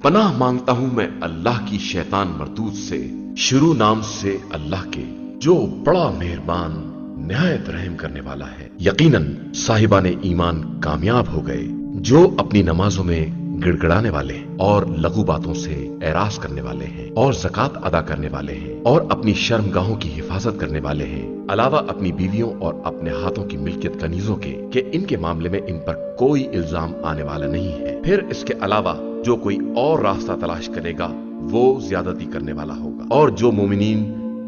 پناہ مانگتا ہوں میں اللہ کی شیطان مردود سے، شروع نام سے اللہ کے جو بڑا مہربان نہایت رحم کرنے والا ہے۔ یقیناً صاحبان ایمان کامیاب ہو گئے جو اپنی نمازوں میں گڑگڑانے والے ہیں اور لغو باتوں سے اعراض کرنے والے ہیں اور زکوٰۃ ادا کرنے والے ہیں اور اپنی شرمگاہوں کی حفاظت کرنے والے ہیں، علاوہ اپنی بیویوں اور اپنے ہاتھوں کی ملکیت کنیزوں کے کہ ان کے معاملے میں ان پر کوئی الزام آنے والا نہیں ہے۔ پھر اس کے علاوہ جو کوئی اور راستہ تلاش کرے گا وہ زیادتی کرنے والا ہوگا، اور جو مومنین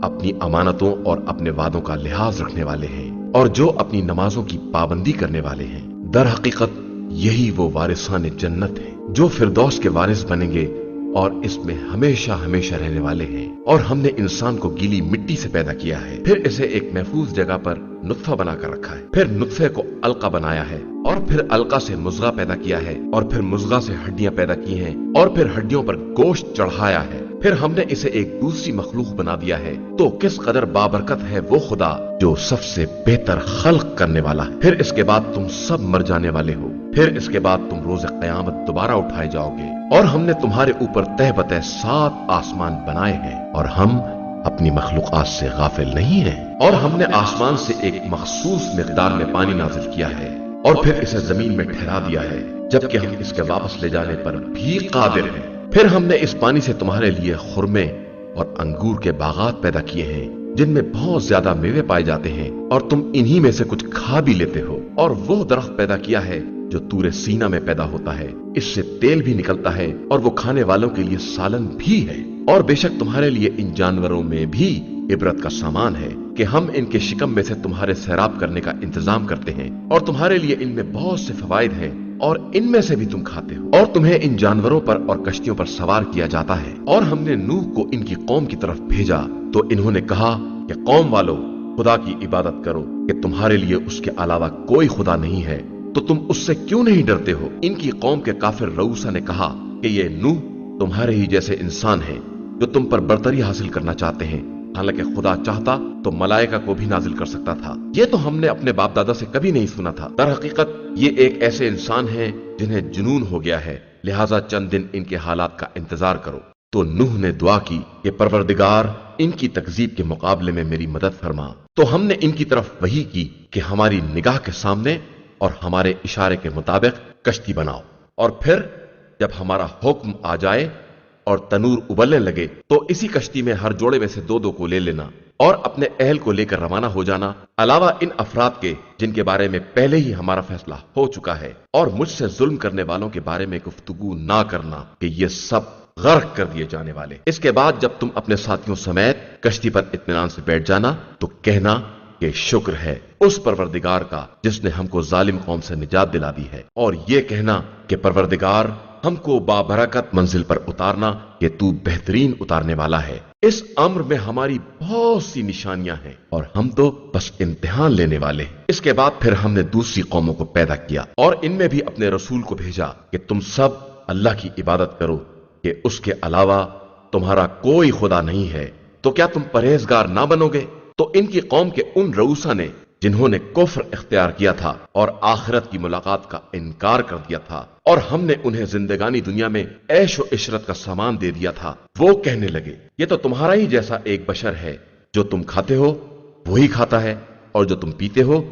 اپنی امانتوں اور اپنے وعدوں کا لحاظ رکھنے والے ہیں اور جو اپنی نمازوں کی پابندی کرنے والے ہیں، در حقیقت یہی وہ وارثان جنت ہیں جو فردوس کے وارث بنیں گے اور اس میں ہمیشہ ہمیشہ رہنے والے ہیں۔ اور ہم نے انسان کو گیلی مٹی سے پیدا کیا ہے، پھر اسے ایک محفوظ جگہ پر نطفہ بنا کر رکھا ہے، پھر نطفے کو علقہ بنایا ہے، اور پھر علقہ سے مضغہ پیدا کیا ہے، اور پھر مضغہ سے ہڈیاں پیدا کی ہیں، اور پھر ہڈیوں پر گوشت چڑھایا ہے، پھر ہم نے اسے ایک دوسری مخلوق بنا دیا ہے۔ تو کس قدر بابرکت ہے وہ خدا جو سب سے بہتر خلق کرنے والا ہے۔ پھر اس کے بعد تم سب مر جانے والے ہو، پھر اس کے بعد تم روز قیامت دوبارہ اٹھائے جاؤ گے، اور ہم نے تمہارے اوپر تہ بتہ 7 آسمان بنائے ہیں، اور ہم اپنی مخلوقات سے غافل نہیں ہیں۔ اور ہم نے آسمان سے ایک مخصوص مقدار میں پانی نازل کیا ہے اور پھر اسے زمین میں ٹھہرا دیا ہے، جبکہ ہم اس کے واپس لے جانے پر بھی قادر ہیں۔ پھر ہم نے اس پانی سے تمہارے لیے خرمے اور انگور کے باغات پیدا کیے ہیں جن میں بہت زیادہ میوے پائے جاتے ہیں، اور تم انہی میں سے کچھ کھا بھی لیتے ہو۔ اور وہ درخت پیدا کیا ہے جو طور سینا میں پیدا ہوتا ہے، اس سے تیل بھی نکلتا ہے اور وہ کھانے والوں کے لیے سالن بھی ہے۔ اور بے شک تمہارے لیے ان جانوروں میں بھی عبرت کا سامان ہے کہ ہم ان کے شکم میں سے تمہارے سیراب کرنے کا انتظام کرتے ہیں، اور تمہارے لیے ان میں بہت سے فوائد ہیں اور ان میں سے بھی تم کھاتے ہو، اور تمہیں ان جانوروں پر اور کشتیوں پر سوار کیا جاتا ہے۔ اور ہم نے نوح کو ان کی قوم کی طرف بھیجا تو انہوں نے کہا کہ قوم والو خدا کی عبادت کرو کہ تمہارے لیے اس کے علاوہ کوئی خدا نہیں ہے، تو تم اس سے کیوں نہیں ڈرتے ہو؟ ان کی قوم کے کافر رؤوسا نے کہا کہ یہ نوح تمہارے ہی جیسے انسان ہیں جو تم پر برتری حاصل کرنا چاہتے ہیں، حالانکہ خدا چاہتا تو ملائکہ کو بھی نازل کر سکتا تھا۔ یہ تو ہم نے اپنے باپ دادا سے کبھی نہیں سنا تھا۔ در حقیقت یہ ایک ایسے انسان ہیں جنہیں جنون ہو گیا ہے، لہٰذا چند دن ان کے حالات کا انتظار کرو۔ تو نوح نے دعا کی کہ پروردگار ان کی تکذیب کے مقابلے میں میری مدد فرما۔ تو ہم نے ان کی طرف وحی کی کہ ہماری نگاہ کے سامنے اور ہمارے اشارے کے مطابق کشتی بناؤ، اور پھر جب ہمارا حکم آ جائے اور تنور ابلنے لگے تو اسی کشتی میں ہر جوڑے میں سے 2 کو لے لینا اور اپنے اہل کو لے کر روانہ ہو جانا، علاوہ ان افراد کے جن کے بارے میں پہلے ہی ہمارا فیصلہ ہو چکا ہے، اور مجھ سے ظلم کرنے والوں کے بارے میں گفتگو نہ کرنا کہ یہ سب غرق کر دیے جانے والے۔ اس کے بعد جب تم اپنے ساتھیوں سمیت کشتی پر اطمینان سے بیٹھ جانا تو کہنا کہ شکر ہے اس پروردگار کا جس نے ہم کو ظالم قوم سے نجات دلا دی ہے، اور یہ کہنا کہ پروردگار ہم کو بابرکت منزل پر اتارنا کہ تو بہترین اتارنے والا ہے۔ اس امر میں ہماری بہت سی نشانیاں ہیں اور ہم تو بس امتحان لینے والے ہیں۔ اس کے بعد پھر ہم نے دوسری قوموں کو پیدا کیا اور ان میں بھی اپنے رسول کو بھیجا کہ تم سب اللہ کی عبادت کرو کہ اس کے علاوہ تمہارا کوئی خدا نہیں ہے، تو کیا تم پرہیزگار نہ بنو گے؟ تو ان کی قوم کے ان رؤوسا نے جنہوں نے کفر اختیار کیا تھا اور آخرت کی ملاقات کا انکار کر دیا تھا، اور ہم نے انہیں زندگانی دنیا میں عیش و عشرت کا سامان دے دیا تھا، وہ کہنے لگے یہ تو تمہارا ہی جیسا ایک بشر ہے، جو تم کھاتے ہو وہی کھاتا ہے اور جو تم پیتے ہو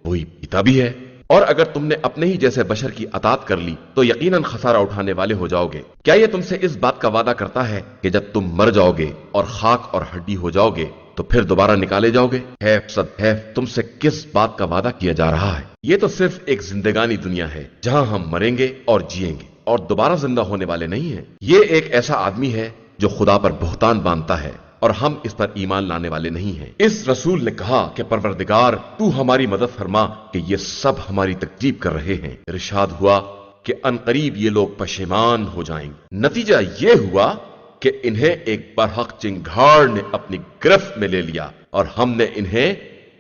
وہی پیتا بھی ہے، اور اگر تم نے اپنے ہی جیسے بشر کی اطاعت کر لی تو یقیناً خسارہ اٹھانے والے ہو جاؤ گے۔ کیا یہ تم سے اس بات کا وعدہ کرتا ہے کہ جب تم مر جاؤ گے اور خاک اور ہڈی ہو جاؤ گے تو پھر دوبارہ نکالے جاؤ گے؟ حیف صد حیف، تم سے کس بات کا وعدہ کیا جا رہا ہے؟ یہ تو صرف ایک زندگانی دنیا ہے جہاں ہم مریں گے اور جیئیں گے اور دوبارہ زندہ ہونے والے نہیں ہیں۔ یہ ایک ایسا آدمی ہے جو خدا پر بہتان باندھتا ہے اور ہم اس پر ایمان لانے والے نہیں ہیں۔ اس رسول نے کہا کہ پروردگار تو ہماری مدد فرما کہ یہ سب ہماری تکذیب کر رہے ہیں۔ ارشاد ہوا کہ عنقریب یہ لوگ پشیمان ہو جائیں گے۔ نتیجہ یہ ہوا کہ انہیں ایک برحق چنگھاڑ نے اپنی گرفت میں لے لیا اور ہم نے انہیں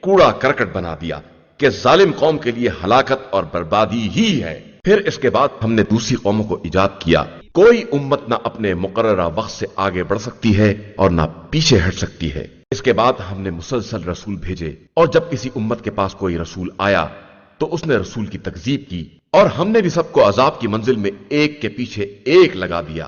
کوڑا کرکٹ بنا دیا کہ ظالم قوم کے لیے ہلاکت اور بربادی ہی ہے۔ پھر اس کے بعد ہم نے دوسری قوموں کو ایجاد کیا۔ کوئی امت نہ اپنے مقررہ وقت سے آگے بڑھ سکتی ہے اور نہ پیچھے ہٹ سکتی ہے۔ اس کے بعد ہم نے مسلسل رسول بھیجے، اور جب کسی امت کے پاس کوئی رسول آیا تو اس نے رسول کی تکذیب کی، اور ہم نے بھی سب کو عذاب کی منزل میں ایک کے پیچھے ایک لگا دیا۔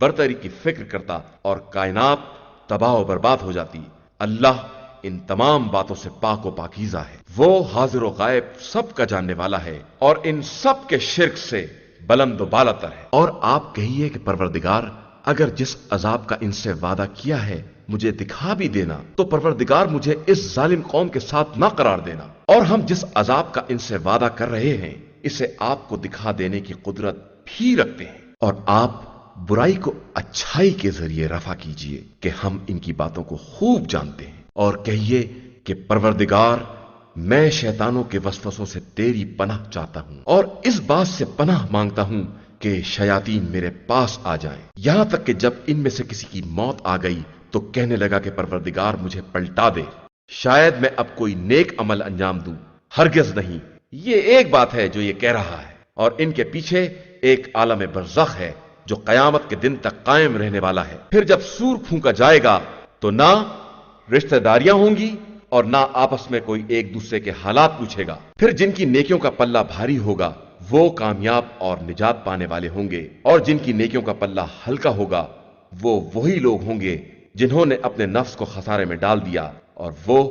برتری کی فکر کرتا اور کائنات تباہ و برباد ہو جاتی۔ اللہ ان تمام باتوں سے پاک و پاکیزہ ہے، وہ حاضر و غائب سب کا جاننے والا ہے اور ان سب کے شرک سے بلند و بالا تر ہے۔ اور آپ کہیے کہ پروردگار اگر جس عذاب کا ان سے وعدہ کیا ہے مجھے دکھا بھی دینا تو پروردگار مجھے اس ظالم قوم کے ساتھ نہ قرار دینا، اور ہم جس عذاب کا ان سے وعدہ کر رہے ہیں اسے آپ کو دکھا دینے کی قدرت بھی رکھتے ہیں، اور آپ برائی کو اچھائی کے ذریعے رفع کیجئے کہ ہم ان کی باتوں کو خوب جانتے ہیں، اور کہیے کہ پروردگار میں شیطانوں کے وسوسوں سے تیری پناہ چاہتا ہوں اور اس بات سے پناہ مانگتا ہوں کہ شیاطین میرے پاس آ جائیں، یہاں تک کہ جب ان میں سے کسی کی موت آ گئی تو کہنے لگا کہ پروردگار مجھے پلٹا دے، شاید میں اب کوئی نیک عمل انجام دوں۔ ہرگز نہیں، یہ ایک بات ہے جو یہ کہہ رہا ہے، اور ان کے پیچھے ایک عالم برزخ ہے جو قیامت کے دن تک قائم رہنے والا ہے۔ پھر جب سور پھونکا جائے گا تو نہ رشتہ داریاں ہوں گی اور نہ آپس میں کوئی ایک دوسرے کے حالات پوچھے گا۔ پھر جن کی نیکیوں کا پلہ بھاری ہوگا وہ کامیاب اور نجات پانے والے ہوں گے، اور جن کی نیکیوں کا پلہ ہلکا ہوگا وہ وہی لوگ ہوں گے جنہوں نے اپنے نفس کو خسارے میں ڈال دیا، اور وہ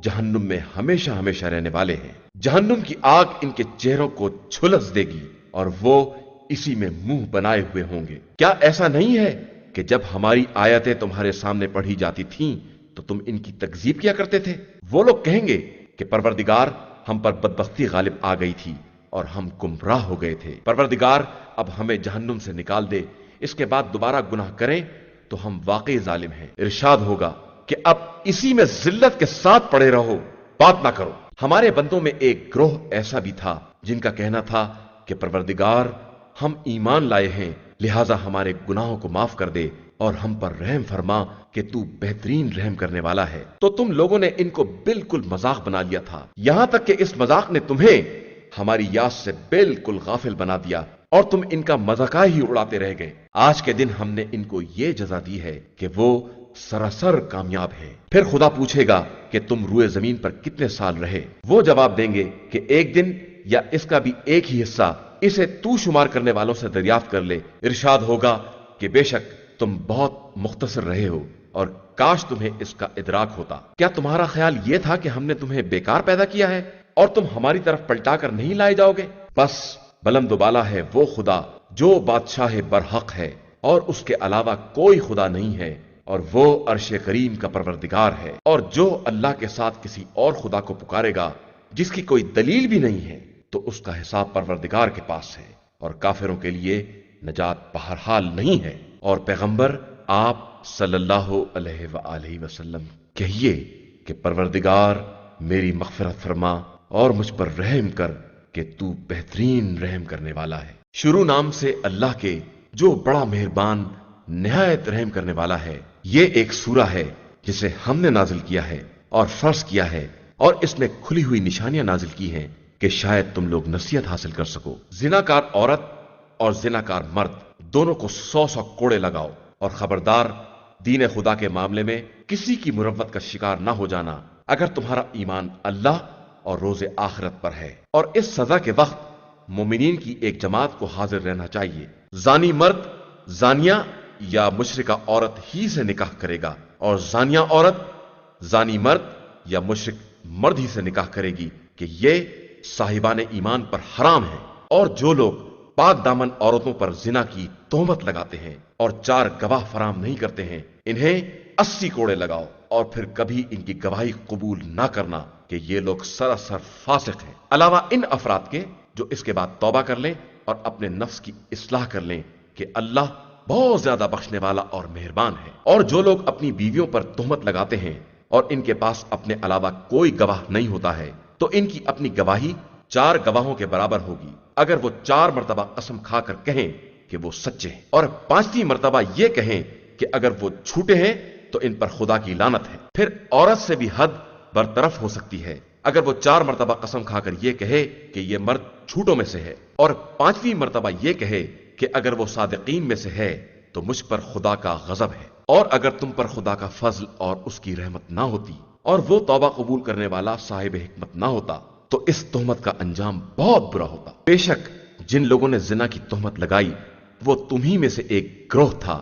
جہنم میں ہمیشہ ہمیشہ رہنے والے ہیں۔ جہنم کی آگ ان کے چہروں کو جھلس دے گی اور وہ اسی میں منہ بنائے ہوئے ہوں گے۔ کیا ایسا نہیں ہے کہ جب ہماری آیتیں تمہارے سامنے پڑھی جاتی تھیں تو تم ان کی تکذیب کیا کرتے تھے؟ وہ لوگ کہیں گے کہ پروردگار ہم پر بدبختی غالب آ گئی تھی اور ہم گمراہ ہو گئے تھے، پروردگار اب ہمیں جہنم سے نکال دے، اس کے بعد دوبارہ گناہ کریں تو ہم واقعی ظالم ہیں۔ ارشاد ہوگا کہ اب اسی میں ذلت کے ساتھ پڑے رہو، بات نہ کرو۔ ہمارے بندوں میں ایک گروہ ایسا بھی تھا جن کا کہنا تھا کہ پروردگار ہم ایمان لائے ہیں لہٰذا ہمارے گناہوں کو معاف کر دے اور ہم پر رحم فرما کہ تو بہترین رحم کرنے والا ہے۔ تو تم لوگوں نے ان کو بالکل مذاق بنا لیا تھا، یہاں تک کہ اس مذاق نے تمہیں ہماری یاد سے بالکل غافل بنا دیا اور تم ان کا مذاق ہی اڑاتے رہ گئے۔ آج کے دن ہم نے ان کو یہ جزا دی ہے کہ وہ سراسر کامیاب ہے۔ پھر خدا پوچھے گا کہ تم روئے زمین پر کتنے سال رہے؟ وہ جواب دیں گے کہ ایک دن یا اس کا بھی ایک ہی حصہ، اسے تو شمار کرنے والوں سے دریافت کر لے۔ ارشاد ہوگا کہ بے شک تم بہت مختصر رہے ہو اور کاش تمہیں اس کا ادراک ہوتا۔ کیا تمہارا خیال یہ تھا کہ ہم نے تمہیں بیکار پیدا کیا ہے اور تم ہماری طرف پلٹا کر نہیں لائے جاؤ گے؟ بس بلند و بالا ہے وہ خدا جو بادشاہ برحق ہے اور اس کے علاوہ کوئی خدا نہیں ہے، اور وہ عرش کریم کا پروردگار ہے، اور جو اللہ کے ساتھ کسی اور خدا کو پکارے گا جس کی کوئی دلیل بھی نہیں ہے تو اس کا حساب پروردگار کے پاس ہے، اور کافروں کے لیے نجات بہرحال نہیں ہے۔ اور پیغمبر آپ صلی اللہ علیہ وآلہ وسلم کہیے کہ پروردگار میری مغفرت فرما اور مجھ پر رحم کر کہ تو بہترین رحم کرنے والا ہے۔ شروع نام سے اللہ کے جو بڑا مہربان نہایت رحم کرنے والا ہے۔ یہ ایک سورہ ہے جسے ہم نے نازل کیا ہے اور فرض کیا ہے، اور اس میں کھلی ہوئی نشانیاں نازل کی ہیں کہ شاید تم لوگ نصیحت حاصل کر سکو۔ زناکار عورت اور زناکار مرد دونوں کو 100 کوڑے لگاؤ، اور خبردار دین خدا کے معاملے میں کسی کی مروت کا شکار نہ ہو جانا اگر تمہارا ایمان اللہ اور روز آخرت پر ہے۔ اور اس سزا کے وقت مومنین کی ایک جماعت کو حاضر رہنا چاہیے۔ زانی مرد زانیہ یا مشرکہ عورت ہی سے نکاح کرے گا، اور زانیہ عورت زانی مرد یا مشرک مرد ہی سے نکاح کرے گی کہ یہ صاحبان ایمان پر حرام ہے۔ اور جو لوگ پاک دامن عورتوں پر زنا کی تہمت لگاتے ہیں اور 4 گواہ فراہم نہیں کرتے ہیں انہیں 80 کوڑے لگاؤ، اور پھر کبھی ان کی گواہی قبول نہ کرنا کہ یہ لوگ سراسر فاسق ہیں، علاوہ ان افراد کے جو اس کے بعد توبہ کر لیں اور اپنے نفس کی اصلاح کر لیں کہ اللہ بہت زیادہ بخشنے والا اور مہربان ہے۔ اور جو لوگ اپنی بیویوں پر تہمت لگاتے ہیں اور ان کے پاس اپنے علاوہ کوئی گواہ نہیں ہوتا ہے تو ان کی اپنی گواہی 4 گواہوں کے برابر ہوگی، اگر وہ 4 مرتبہ قسم کھا کر کہیں کہ وہ سچے ہیں، اور 5ویں مرتبہ یہ کہیں کہ اگر وہ جھوٹے ہیں تو ان پر خدا کی لعنت ہے۔ پھر عورت سے بھی حد برطرف ہو سکتی ہے، اگر وہ 4 مرتبہ قسم کھا کر یہ کہے کہ یہ مرد جھوٹوں میں سے ہے، اور 5ویں مرتبہ یہ کہے کہ اگر وہ صادقین میں سے ہے تو مجھ پر خدا کا غضب ہے، اور اگر تم پر خدا کا فضل اور اس کی رحمت نہ ہوتی اور وہ توبہ قبول کرنے والا صاحب حکمت نہ ہوتا تو اس تہمت کا انجام بہت برا ہوتا۔ بے شک جن لوگوں نے زنا کی تہمت لگائی وہ تمہیں میں سے ایک گروہ تھا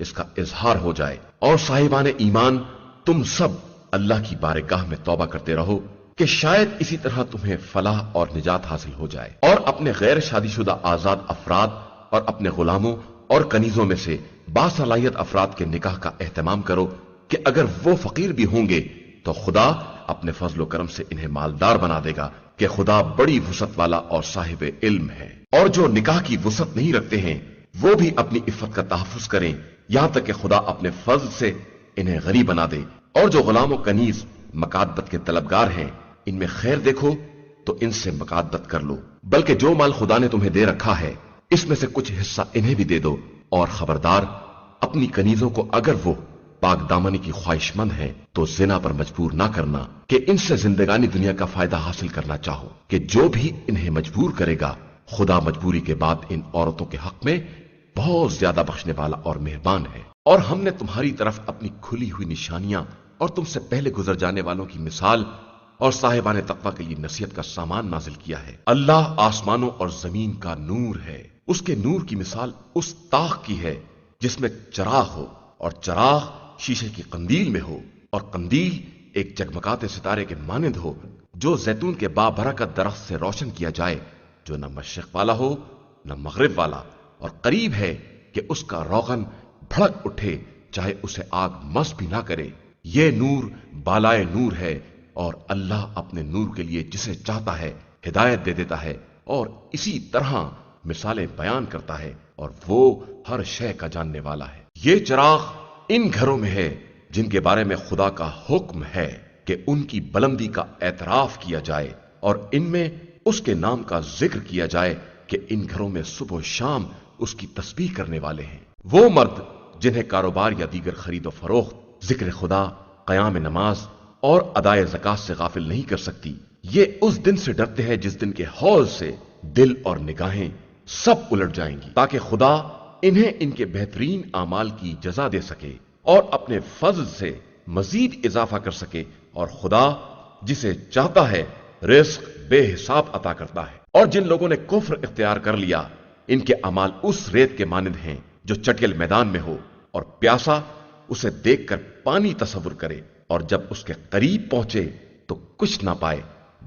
اس کا اظہار ہو جائے۔ اور صاحبان ایمان، تم سب اللہ کی بارگاہ میں توبہ کرتے رہو کہ شاید اسی طرح تمہیں فلاح اور نجات حاصل ہو جائے، اور اپنے غیر شادی شدہ آزاد افراد اور اپنے غلاموں اور کنیزوں میں سے باصلاحیت افراد کے نکاح کا اہتمام کرو کہ اگر وہ فقیر بھی ہوں گے تو خدا اپنے فضل و کرم سے انہیں مالدار بنا دے گا، کہ خدا بڑی وسعت والا اور صاحب علم ہے۔ اور جو نکاح کی وسعت نہیں رکھتے ہیں وہ بھی اپنی عفت کا تحفظ کریں، یہاں تک کہ خدا اپنے فضل سے انہیں غنی بنا دے۔ اور جو غلام و کنیز مکاتبت کے طلبگار ہیں، ان میں خیر دیکھو تو ان سے مکاتبت کر لو، بلکہ جو مال خدا نے تمہیں دے رکھا ہے اس میں سے کچھ حصہ انہیں بھی دے دو۔ اور خبردار، اپنی کنیزوں کو اگر وہ پاک دامنی کی خواہش مند ہیں تو زنا پر مجبور نہ کرنا کہ ان سے زندگانی دنیا کا فائدہ حاصل کرنا چاہو، کہ جو بھی انہیں مجبور کرے گا خدا مجبوری کے بعد ان عورتوں کے حق میں بہت زیادہ بخشنے والا اور مہربان ہے۔ اور ہم نے تمہاری طرف اپنی کھلی ہوئی نشانیاں اور تم سے پہلے گزر جانے والوں کی مثال اور صاحبان تقوی کے لیے نصیحت کا سامان نازل کیا ہے۔ اللہ آسمانوں اور زمین کا نور ہے، اس کے نور کی مثال اس طاق کی ہے جس میں چراغ ہو، اور چراغ شیشے کی قندیل میں ہو، اور قندیل ایک جگمگاتے ستارے کے مانند ہو جو زیتون کے بابرکت درخت سے روشن کیا جائے، جو نہ مشرق والا ہو نہ مغرب والا، اور قریب ہے کہ اس کا روغن بھڑک اٹھے چاہے اسے آگ مس بھی نہ کرے۔ یہ نور بالائے نور ہے، اور اللہ اپنے نور کے لیے جسے چاہتا ہے ہدایت دے دیتا ہے، اور اسی طرح مثالیں بیان کرتا ہے، اور وہ ہر شے کا جاننے والا ہے۔ یہ چراغ ان گھروں میں ہے جن کے بارے میں خدا کا حکم ہے کہ ان کی بلندی کا اعتراف کیا جائے، اور ان میں اس کے نام کا ذکر کیا جائے کہ ان گھروں میں صبح و شام اس کی تسبیح کرنے والے ہیں۔ وہ مرد جنہیں کاروبار یا دیگر خرید و فروخت ذکر خدا، قیام نماز اور ادائے زکات سے غافل نہیں کر سکتی، یہ اس دن سے ڈرتے ہیں جس دن کے ہول سے دل اور نگاہیں سب الٹ جائیں گی، تاکہ خدا انہیں ان کے بہترین اعمال کی جزا دے سکے اور اپنے فضل سے مزید اضافہ کر سکے۔ اور خدا جسے چاہتا ہے رزق بے حساب عطا کرتا ہے۔ اور جن لوگوں نے کفر اختیار کر لیا، ان کے اعمال اس ریت کے مانند ہیں جو چٹیل میدان میں ہو، اور پیاسا اسے دیکھ کر پانی تصور کرے، اور جب اس کے قریب پہنچے تو کچھ نہ پائے،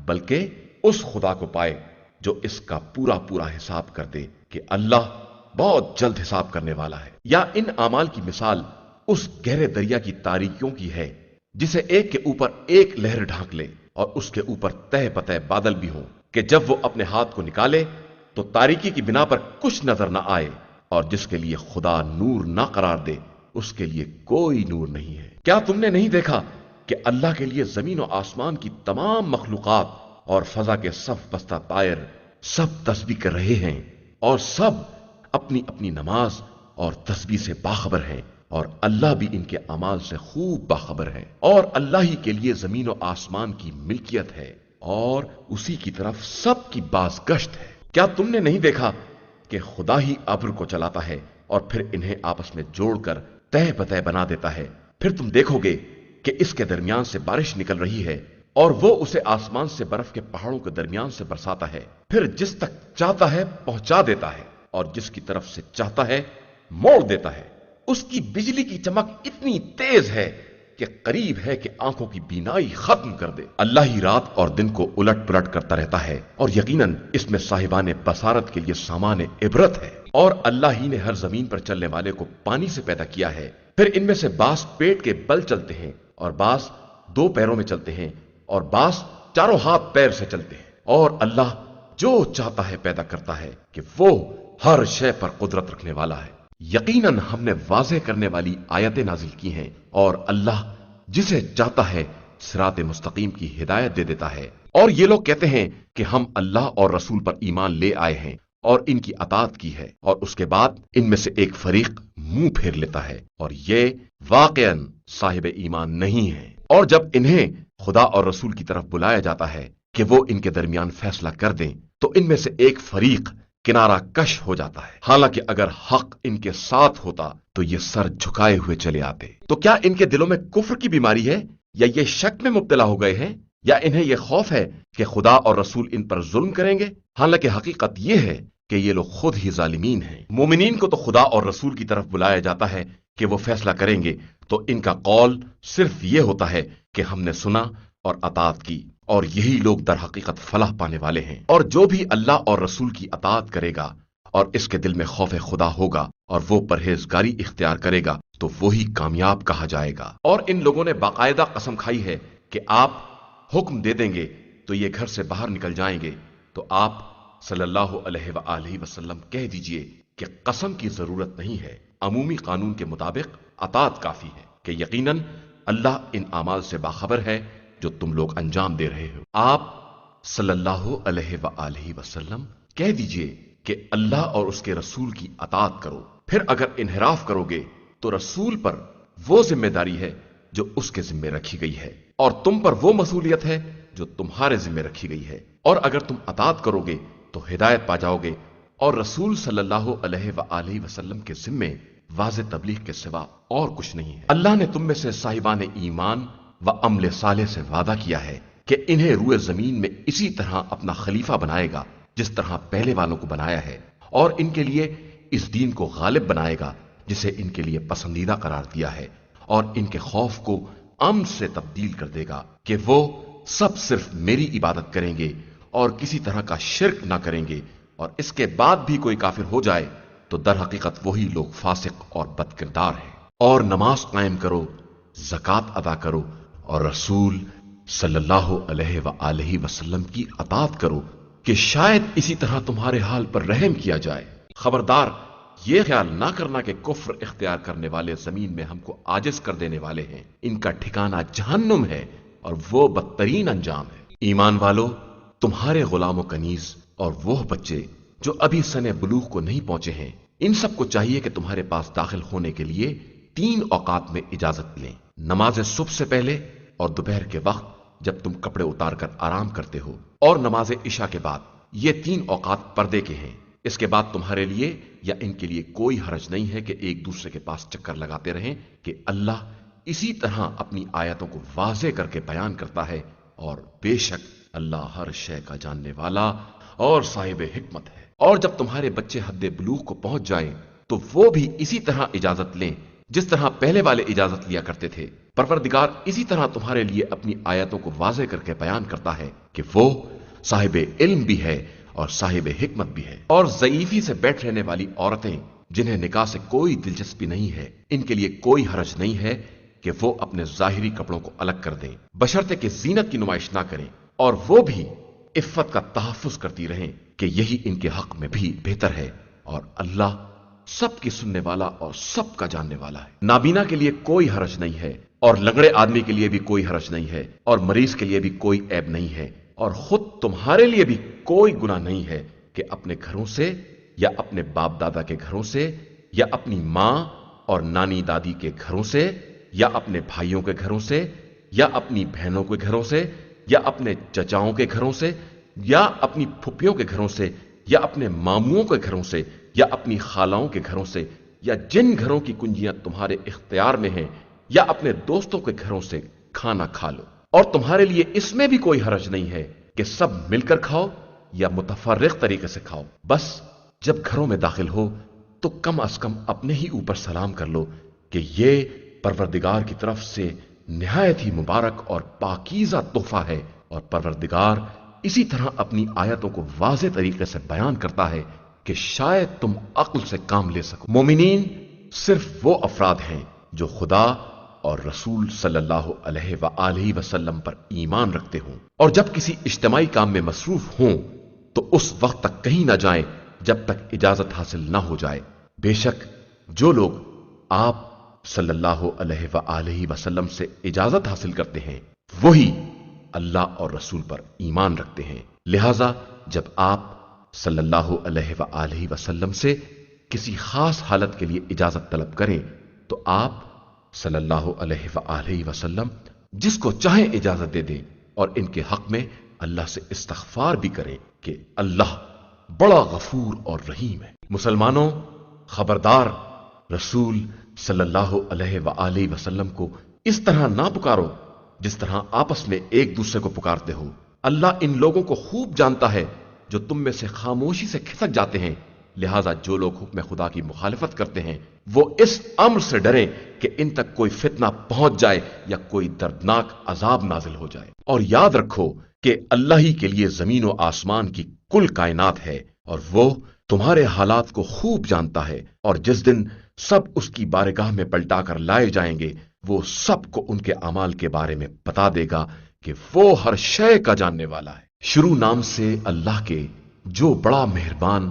بلکہ اس خدا کو پائے جو اس کا پورا پورا حساب کر دے، کہ اللہ بہت جلد حساب کرنے والا ہے۔ یا ان اعمال کی مثال اس گہرے دریا کی تاریکیوں کی ہے جسے ایک کے اوپر ایک لہر ڈھانک لے، اور اس کے اوپر تہ بتہ بادل بھی ہوں، کہ جب وہ اپنے ہاتھ کو نکالے تو تاریکی کی بنا پر کچھ نظر نہ آئے، اور جس کے لیے خدا نور نہ قرار دے اس کے لیے کوئی نور نہیں ہے۔ کیا تم نے نہیں دیکھا کہ اللہ کے لیے زمین و آسمان کی تمام مخلوقات اور فضا کے صف بستہ طائر سب تسبیح کر رہے ہیں، اور سب اپنی اپنی نماز اور تسبیح سے باخبر ہیں، اور اللہ بھی ان کے اعمال سے خوب باخبر ہے۔ اور اللہ ہی کے لیے زمین و آسمان کی ملکیت ہے، اور اسی کی طرف سب کی بازگشت ہے۔ کیا تم نے نہیں دیکھا کہ خدا ہی ابر کو چلاتا ہے اور پھر انہیں آپس میں جوڑ کر تہ بتہ بنا دیتا ہے؟ پھر تم دیکھو گے کہ اس کے درمیان سے بارش نکل رہی ہے، اور وہ اسے آسمان سے برف کے پہاڑوں کے درمیان سے برساتا ہے، پھر جس تک چاہتا ہے پہنچا دیتا ہے، اور جس کی طرف سے چاہتا ہے موڑ دیتا ہے۔ اس کی بجلی کی چمک اتنی تیز ہے کہ قریب ہے کہ آنکھوں کی بینائی ختم کر دے۔ اللہ ہی رات اور دن کو الٹ پلٹ کرتا رہتا ہے، اور یقیناً اس میں صاحبان بصارت کے لیے سامان عبرت ہے۔ اور اللہ ہی نے ہر زمین پر چلنے والے کو پانی سے پیدا کیا ہے، پھر ان میں سے بعض پیٹ کے بل چلتے ہیں، اور بعض دو پیروں میں چلتے ہیں، اور بعض چاروں ہاتھ پیر سے چلتے ہیں۔ اور اللہ جو چاہتا ہے پیدا کرتا ہے، کہ وہ ہر شے پر قدرت رکھنے والا ہے۔ یقیناً ہم نے واضح کرنے والی آیتیں نازل کی ہیں، اور اللہ جسے چاہتا ہے صراط مستقیم کی ہدایت دے دیتا ہے۔ اور یہ لوگ کہتے ہیں کہ ہم اللہ اور رسول پر ایمان لے آئے ہیں اور ان کی اطاعت کی ہے، اور اس کے بعد ان میں سے ایک فریق منہ پھیر لیتا ہے، اور یہ واقعاً صاحب ایمان نہیں ہے۔ اور جب انہیں خدا اور رسول کی طرف بلایا جاتا ہے کہ وہ ان کے درمیان فیصلہ کر دیں، تو ان میں سے ایک فریق کنارہ کش ہو جاتا ہے، حالانکہ اگر حق ان کے ساتھ ہوتا تو یہ سر جھکائے ہوئے چلے آتے۔ تو کیا ان کے دلوں میں کفر کی بیماری ہے، یا یہ شک میں مبتلا ہو گئے ہیں، یا انہیں یہ خوف ہے کہ خدا اور رسول ان پر ظلم کریں گے؟ حالانکہ حقیقت یہ ہے کہ یہ لوگ خود ہی ظالمین ہیں۔ مومنین کو تو خدا اور رسول کی طرف بلایا جاتا ہے کہ وہ فیصلہ کریں گے تو ان کا قول صرف یہ ہوتا ہے کہ ہم نے سنا اور اطاعت کی، اور یہی لوگ در حقیقت فلاح پانے والے ہیں۔ اور جو بھی اللہ اور رسول کی اطاعت کرے گا اور اس کے دل میں خوف خدا ہوگا اور وہ پرہیزگاری اختیار کرے گا تو وہی کامیاب کہا جائے گا۔ اور ان لوگوں نے باقاعدہ قسم کھائی ہے کہ آپ حکم دے دیں گے تو یہ گھر سے باہر نکل جائیں گے، تو آپ صلی اللہ علیہ وآلہ وسلم کہہ دیجئے کہ قسم کی ضرورت نہیں ہے، عمومی قانون کے مطابق اطاعت کافی ہے، کہ یقیناً اللہ ان اعمال سے باخبر ہے جو تم لوگ انجام دے رہے ہو۔ آپ صلی اللہ علیہ وآلہ وسلم کہہ دیجئے کہ اللہ اور اس کے رسول کی اطاعت کرو، پھر اگر انحراف کرو گے تو رسول پر وہ ذمہ داری ہے جو اس کے ذمہ رکھی گئی ہے، اور تم پر وہ مسئولیت ہے جو تمہارے ذمہ رکھی گئی ہے، اور اگر تم اطاعت کرو گے تو ہدایت پا جاؤ گے، اور رسول صلی اللہ علیہ وآلہ وسلم کے ذمہ واضح تبلیغ کے سوا اور کچھ نہیں ہے۔ اللہ نے تم میں سے صاحبان ایمان و عمل صالح سے وعدہ کیا ہے کہ انہیں روئے زمین میں اسی طرح اپنا خلیفہ بنائے گا جس طرح پہلے والوں کو بنایا ہے، اور ان کے لیے اس دین کو غالب بنائے گا جسے ان کے لیے پسندیدہ قرار دیا ہے، اور ان کے خوف کو امن سے تبدیل کر دے گا کہ وہ سب صرف میری عبادت کریں گے اور کسی طرح کا شرک نہ کریں گے، اور اس کے بعد بھی کوئی کافر ہو جائے تو در حقیقت وہی لوگ فاسق اور بد کردار ہیں۔ اور نماز قائم کرو، زکوٰۃ ادا کرو، اور رسول صلی اللہ علیہ وآلہ وسلم کی اطاعت کرو کہ شاید اسی طرح تمہارے حال پر رحم کیا جائے۔ خبردار یہ خیال نہ کرنا کہ کفر اختیار کرنے والے زمین میں ہم کو عاجز کر دینے والے ہیں، ان کا ٹھکانہ جہنم ہے اور وہ بدترین انجام ہے۔ ایمان والو، تمہارے غلام و کنیز اور وہ بچے جو ابھی سن بلوغ کو نہیں پہنچے ہیں، ان سب کو چاہیے کہ تمہارے پاس داخل ہونے کے لیے 3 اوقات میں اجازت لیں، نماز صبح سے پہلے اور دوپہر کے وقت جب تم کپڑے اتار کر آرام کرتے ہو، اور نماز عشاء کے بعد۔ یہ 3 اوقات پردے کے ہیں۔ اس کے بعد تمہارے لیے یا ان کے لیے کوئی حرج نہیں ہے کہ ایک دوسرے کے پاس چکر لگاتے رہیں، کہ اللہ اسی طرح اپنی آیتوں کو واضح کر کے بیان کرتا ہے، اور بے شک اللہ ہر شے کا جاننے والا اور صاحب حکمت ہے۔ اور جب تمہارے بچے حد بلوغ کو پہنچ جائیں تو وہ بھی اسی طرح اجازت لیں جس طرح پہلے والے اجازت لیا کرتے تھے۔ پروردگار اسی طرح تمہارے لیے اپنی آیتوں کو واضح کر کے بیان کرتا ہے کہ وہ صاحب علم بھی ہے اور صاحب حکمت بھی ہے۔ اور ضعیفی سے بیٹھ رہنے والی عورتیں جنہیں نکاح سے کوئی دلچسپی نہیں ہے، ان کے لیے کوئی حرج نہیں ہے کہ وہ اپنے ظاہری کپڑوں کو الگ کر دیں، بشرطے کہ زینت کی نمائش نہ کریں، اور وہ بھی عفت کا تحفظ کرتی رہیں کہ یہی ان کے حق میں بھی بہتر ہے، اور اللہ سب کی سننے والا اور سب کا جاننے والا ہے۔ نابینا کے لیے کوئی حرج نہیں ہے، اور لنگڑے آدمی کے لیے بھی کوئی حرج نہیں ہے، اور مریض کے لیے بھی کوئی عیب نہیں ہے، اور خود تمہارے لیے بھی کوئی گناہ نہیں ہے کہ اپنے گھروں سے یا اپنے باپ دادا کے گھروں سے یا اپنی ماں اور نانی دادی کے گھروں سے یا اپنے بھائیوں کے گھروں سے یا اپنی بہنوں کے گھروں سے یا اپنے چچاؤں کے گھروں سے یا اپنی پھپھیوں کے گھروں سے یا اپنے ماموں کے گھروں سے یا اپنی خالاؤں کے گھروں سے یا جن گھروں کی کنجیاں تمہارے اختیار میں ہیں یا اپنے دوستوں کے گھروں سے کھانا کھا لو، اور تمہارے لیے اس میں بھی کوئی حرج نہیں ہے کہ سب مل کر کھاؤ یا متفرق طریقے سے کھاؤ، بس جب گھروں میں داخل ہو تو کم از کم اپنے ہی اوپر سلام کر لو کہ یہ پروردگار کی طرف سے نہایت ہی مبارک اور پاکیزہ تحفہ ہے، اور پروردگار اسی طرح اپنی آیتوں کو واضح طریقے سے بیان کرتا ہے کہ شاید تم عقل سے کام لے سکو۔ مومنین صرف وہ افراد ہیں جو خدا اور رسول صلی اللہ علیہ وآلہ وسلم پر ایمان رکھتے ہوں، اور جب کسی اجتماعی کام میں مصروف ہوں تو اس وقت تک کہیں نہ جائیں جب تک اجازت حاصل نہ ہو جائے۔ بے شک جو لوگ آپ صلی اللہ علیہ وآلہ وسلم سے اجازت حاصل کرتے ہیں وہی اللہ اور رسول پر ایمان رکھتے ہیں، لہذا جب آپ صلی اللہ علیہ وآلہ وسلم سے کسی خاص حالت کے لیے اجازت طلب کریں تو آپ صلی اللہ علیہ وآلہ وسلم جس کو چاہیں اجازت دے دیں، اور ان کے حق میں اللہ سے استغفار بھی کریں کہ اللہ بڑا غفور اور رحیم ہے۔ مسلمانوں، خبردار، رسول صلی اللہ علیہ وآلہ وسلم کو اس طرح نہ پکارو جس طرح آپس میں ایک دوسرے کو پکارتے ہو۔ اللہ ان لوگوں کو خوب جانتا ہے جو تم میں سے خاموشی سے کھسک جاتے ہیں لہذا جو لوگ حکم خدا کی مخالفت کرتے ہیں وہ اس امر سے ڈریں کہ ان تک کوئی فتنہ پہنچ جائے یا کوئی دردناک عذاب نازل ہو جائے۔ اور یاد رکھو کہ اللہ ہی کے لیے زمین و آسمان کی کل کائنات ہے، اور وہ تمہارے حالات کو خوب جانتا ہے، اور جس دن سب اس کی بارگاہ میں پلٹا کر لائے جائیں گے وہ سب کو ان کے اعمال کے بارے میں بتا دے گا کہ وہ ہر شے کا جاننے والا ہے۔ شروع نام سے اللہ کے جو بڑا مہربان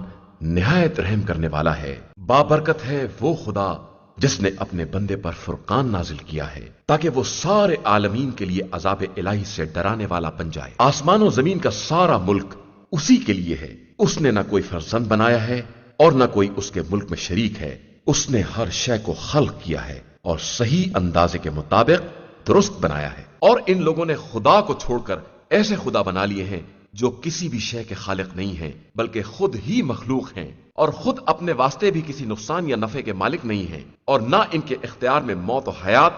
نہایت رحم کرنے والا ہے۔ بابرکت ہے وہ خدا جس نے اپنے بندے پر فرقان نازل کیا ہے تاکہ وہ سارے عالمین کے لیے عذاب الہی سے ڈرانے والا بن جائے۔ آسمان و زمین کا سارا ملک اسی کے لیے ہے، اس نے نہ کوئی فرزند بنایا ہے اور نہ کوئی اس کے ملک میں شریک ہے، اس نے ہر شے کو خلق کیا ہے اور صحیح اندازے کے مطابق درست بنایا ہے۔ اور ان لوگوں نے خدا کو چھوڑ کر ایسے خدا بنا لیے ہیں جو کسی بھی شے کے خالق نہیں ہیں بلکہ خود ہی مخلوق ہیں، اور خود اپنے واسطے بھی کسی نقصان یا نفع کے مالک نہیں ہیں، اور نہ ان کے اختیار میں موت و حیات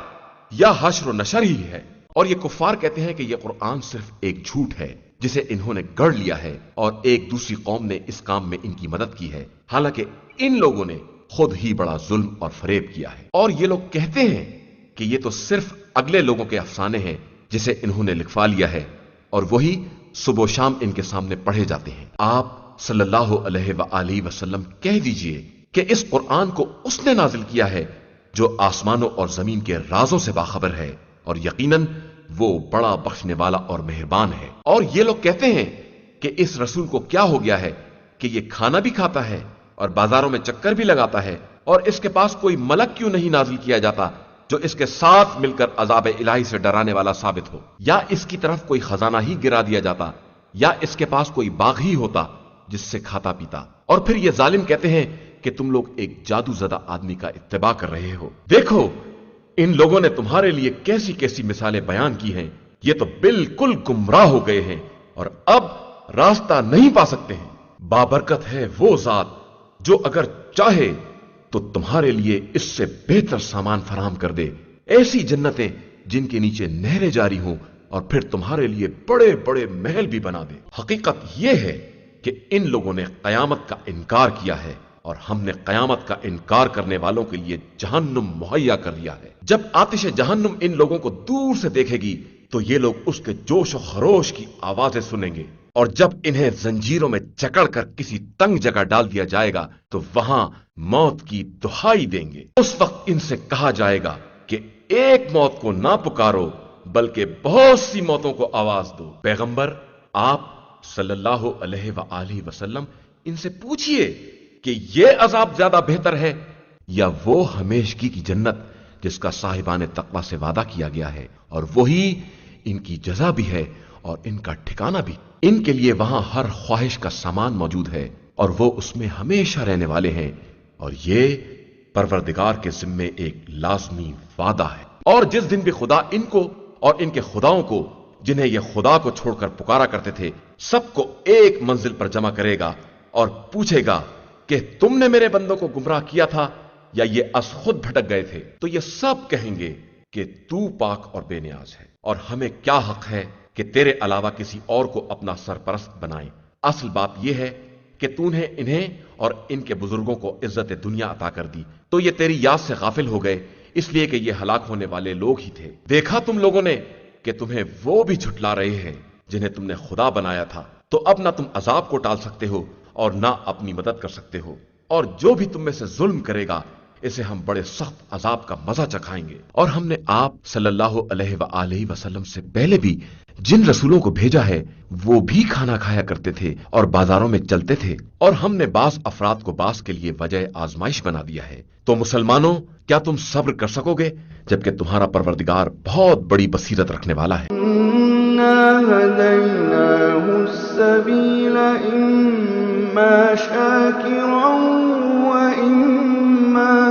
یا حشر و نشر ہی ہے۔ اور یہ کفار کہتے ہیں کہ یہ قرآن صرف ایک جھوٹ ہے جسے انہوں نے گڑھ لیا ہے، اور ایک دوسری قوم نے اس کام میں ان کی مدد کی ہے، حالانکہ ان لوگوں نے خود ہی بڑا ظلم اور فریب کیا ہے۔ اور یہ لوگ کہتے ہیں کہ یہ تو صرف اگلے لوگوں کے افسانے ہیں جسے انہوں نے لکھوا لیا ہے، اور وہی صبح و شام ان کے سامنے پڑھے جاتے ہیں۔ آپ صلی اللہ علیہ وآلہ وسلم کہہ دیجئے کہ اس قرآن کو اس نے نازل کیا ہے جو آسمانوں اور زمین کے رازوں سے باخبر ہے، اور یقیناً وہ بڑا بخشنے والا اور مہربان ہے۔ اور یہ لوگ کہتے ہیں کہ اس رسول کو کیا ہو گیا ہے کہ یہ کھانا بھی کھاتا ہے اور بازاروں میں چکر بھی لگاتا ہے، اور اس کے پاس کوئی ملک کیوں نہیں نازل کیا جاتا جو اس کے ساتھ مل کر عذاب الہی سے ڈرانے والا ثابت ہو، یا اس کی طرف کوئی خزانہ ہی گرا دیا جاتا، یا اس کے پاس کوئی باغ ہی ہوتا جس سے کھاتا پیتا۔ اور پھر یہ ظالم کہتے ہیں کہ تم لوگ ایک جادو زدہ آدمی کا اتباع کر رہے ہو۔ دیکھو ان لوگوں نے تمہارے لیے کیسی کیسی مثالیں بیان کی ہیں، یہ تو بالکل گمراہ ہو گئے ہیں اور اب راستہ نہیں پا سکتے ہیں۔ بابرکت ہے وہ ذات جو اگر چاہے تو تمہارے لیے اس سے بہتر سامان فراہم کر دے، ایسی جنتیں جن کے نیچے نہریں جاری ہوں، اور پھر تمہارے لیے بڑے بڑے محل بھی بنا دے۔ حقیقت یہ ہے کہ ان لوگوں نے قیامت کا انکار کیا ہے، اور ہم نے قیامت کا انکار کرنے والوں کے لیے جہنم مہیا کر دیا ہے۔ جب آتش جہنم ان لوگوں کو دور سے دیکھے گی تو یہ لوگ اس کے جوش و خروش کی آوازیں سنیں گے، اور جب انہیں زنجیروں میں جکڑ کر کسی تنگ جگہ ڈال دیا جائے گا تو وہاں موت کی دہائی دیں گے۔ اس وقت ان سے کہا جائے گا کہ ایک موت کو نہ پکارو بلکہ بہت سی موتوں کو آواز دو۔ پیغمبر آپ صلی اللہ علیہ وآلہ وسلم ان سے پوچھئے کہ یہ عذاب زیادہ بہتر ہے یا وہ ہمیشگی کی جنت جس کا صاحبان تقوی سے وعدہ کیا گیا ہے، اور وہی ان کی جزا بھی ہے اور ان کا ٹھکانہ بھی۔ ان کے لیے وہاں ہر خواہش کا سامان موجود ہے اور وہ اس میں ہمیشہ رہنے والے ہیں، اور یہ پروردگار کے ذمے ایک لازمی وعدہ ہے۔ اور جس دن بھی خدا ان کو اور ان کے خداؤں کو جنہیں یہ خدا کو چھوڑ کر پکارا کرتے تھے سب کو ایک منزل پر جمع کرے گا اور پوچھے گا کہ تم نے میرے بندوں کو گمراہ کیا تھا یا یہ از خود بھٹک گئے تھے، تو یہ سب کہیں گے کہ تو پاک اور بے نیاز ہے، اور ہمیں کیا حق ہے کہ تیرے علاوہ کسی اور کو اپنا سرپرست بنائیں۔ اصل بات یہ ہے کہ تو نے انہیں اور ان کے بزرگوں کو عزت دنیا عطا کر دی، تو یہ تیری یاد سے غافل ہو گئے، اس لیے کہ یہ ہلاک ہونے والے لوگ ہی تھے۔ دیکھا تم لوگوں نے کہ تمہیں وہ بھی جھٹلا رہے ہیں جنہیں تم نے خدا بنایا تھا، تو اب نہ تم عذاب کو ٹال سکتے ہو اور نہ اپنی مدد کر سکتے ہو، اور جو بھی تم میں سے ظلم کرے گا اسے ہم بڑے سخت عذاب کا مزہ چکھائیں گے۔ اور ہم نے آپ صلی اللہ علیہ وآلہ وسلم سے پہلے بھی جن رسولوں کو بھیجا ہے وہ بھی کھانا کھایا کرتے تھے اور بازاروں میں چلتے تھے، اور ہم نے بعض افراد کو بعض کے لیے وجہ آزمائش بنا دیا ہے۔ تو مسلمانوں، کیا تم صبر کر سکو گے جبکہ تمہارا پروردگار بہت بڑی بصیرت رکھنے والا ہے؟ إِنَّا هَدَيْنَاهُ السَّبِيلَ إِمَّا شَاكِرًا وَإِمَّا